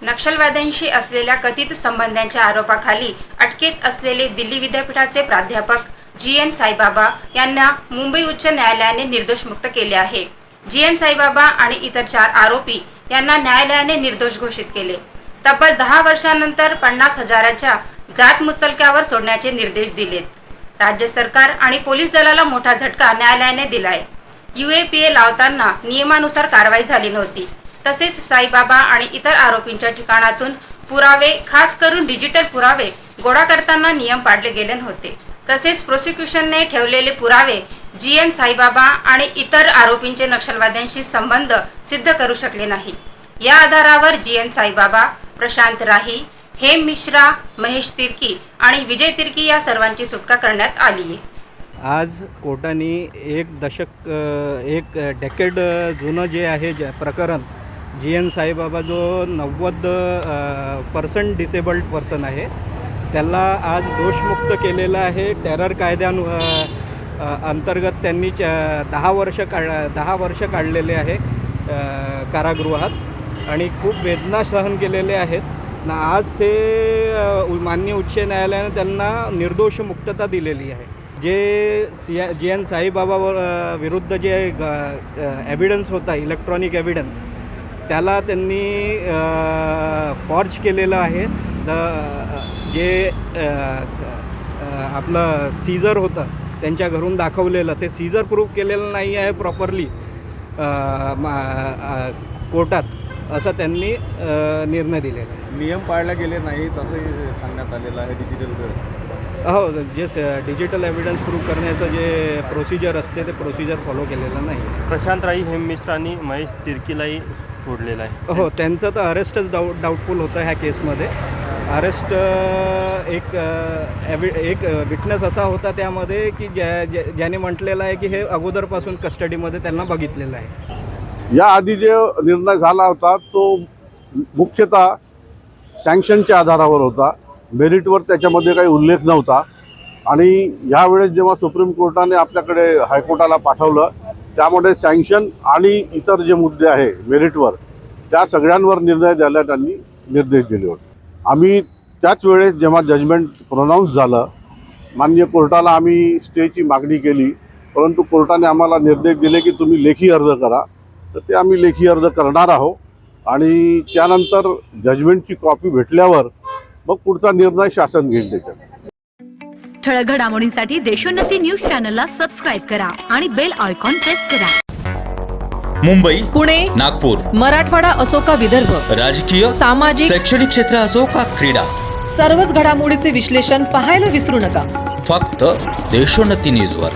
नक्षलवाद्यांशी असलेल्या कथित संबंधांच्या आरोपाखाली अटकेत असलेले दिल्ली विद्यापीठाचे प्राध्यापक जी.एन. साईबाबा यांना मुंबई उच्च न्यायालयाने निर्दोष मुक्त केले आहे। जी.एन. साईबाबा आणि इतर 4 आरोपी यांना न्यायालयाने निर्दोष घोषित केले। तब्बल 10 वर्षांनंतर 50,000च्या जात मुचलक्यावर सोडण्याचे निर्देश दिलेत। राज्य सरकार आणि पोलीस दलाला मोठा झटका न्यायालयाने दिलाय। UAPA लावताना नियमानुसार कारवाई झाली नव्हती। तसेच साईबाबा आणि इतर आरोपींच्या ठिकाणातून पुरावे, खास करून डिजिटल पुरावे गोळा करताना नियम पाळले गेले नव्हते। तसेच प्रोसिक्युशनने ठेवलेले पुरावे जी.एन. साईबाबा आणि इतर आरोपींचे नक्षलवाद्यांशी संबंध सिद्ध करू शकले नाही। या आधारावर जी.एन. साईबाबा, प्रशांत राही, हेम मिश्रा, महेश तिर्की आणि विजय तिर्की या सर्वांची सुटका करण्यात आली आहे। आज कोर्टाने एक डेकेड जुनं जे आहे प्रकरण जी.एन. साईबाबा जो 90% डिसेबल्ड पर्सन आहे त्याला आज दोषमुक्त केलेलं आहे। टेरर कायद्या अंतर्गत त्यांनी 10 वर्ष काढलेले आहे कारागृहात आणि खूप वेदना सहन केलेले आहेत ना। आज ते माननीय उच्च न्यायालयाने त्यांना निर्दोष मुक्तता दिलेली आहे। जे जी.एन. साईबाबा विरुद्ध जे एव्हिडन्स होता, इलेक्ट्रॉनिक एव्हिडन्स, त्याला त्यांनी फॉर्ज केलेलं आहे। जे आपलं सीझर होतं त्यांच्या घरून दाखवलेलं ते सीझर प्रूफ केलेलं नाही आहे प्रॉपरली कोर्टात, असं त्यांनी निर्णय दिलेला आहे। नियम पाळले गेले नाहीत असंही सांगण्यात आलेलं आहे। हो, जे डिजिटल एव्हिडन्स प्रूव्ह करण्याचं जे प्रोसिजर असते ते प्रोसिजर फॉलो केलेलं नाही। प्रशांत राही, हेम मिश्रा आणि महेश तिर्कीलाही सोडलेलं आहे। हो, त्यांचं तर अरेस्टच डाऊटफुल होतं ह्या केसमध्ये। अरेस्ट एक विटनेस असा होता त्यामध्ये की ज्याने म्हटलेलं आहे की हे अगोदरपासून कस्टडीमध्ये त्यांना बघितलेलं आहे। या आधी जे निर्णय झाला होता तो मुख्यतः सँक्शनच्या आधारावर होता, मेरिटवर त्याच्यामध्ये काही उल्लेख नव्हता। आणि यावेळेस जेव्हा सुप्रीम कोर्टाने आपल्याकडे हायकोर्टाला पाठवलं त्यामध्ये सँक्शन आणि इतर जे मुद्दे आहे मेरिटवर त्या सगळ्यांवर निर्णय द्यायला त्यांनी निर्देश दिले होते। आम्ही त्याच वेळेस जेव्हा जजमेंट प्रोनाऊन्स झालं माननीय कोर्टाला आम्ही स्टेची मागणी केली, परंतु कोर्टाने आम्हाला निर्देश दिले की तुम्ही लेखी अर्ज करा। तर ते आम्ही लेखी अर्ज करणार आहोत आणि त्यानंतर जजमेंटची कॉपी भेटल्यावर मग पुढचा निर्णय शासन घेईल। त्याच्यात ठळक घडामोडींसाठी देशोन्नती न्यूज चॅनलला सबस्क्राईब करा आणि बेल आयकॉन प्रेस करा। मुंबई, पुणे, नागपूर, मराठवाडा असो का विदर्भ, राजकीय, सामाजिक, शैक्षणिक क्षेत्र असो का क्रीडा, सर्वच घडामोडीचे विश्लेषण पाहायला विसरू नका। फक्त देशोन्नती न्यूजवर।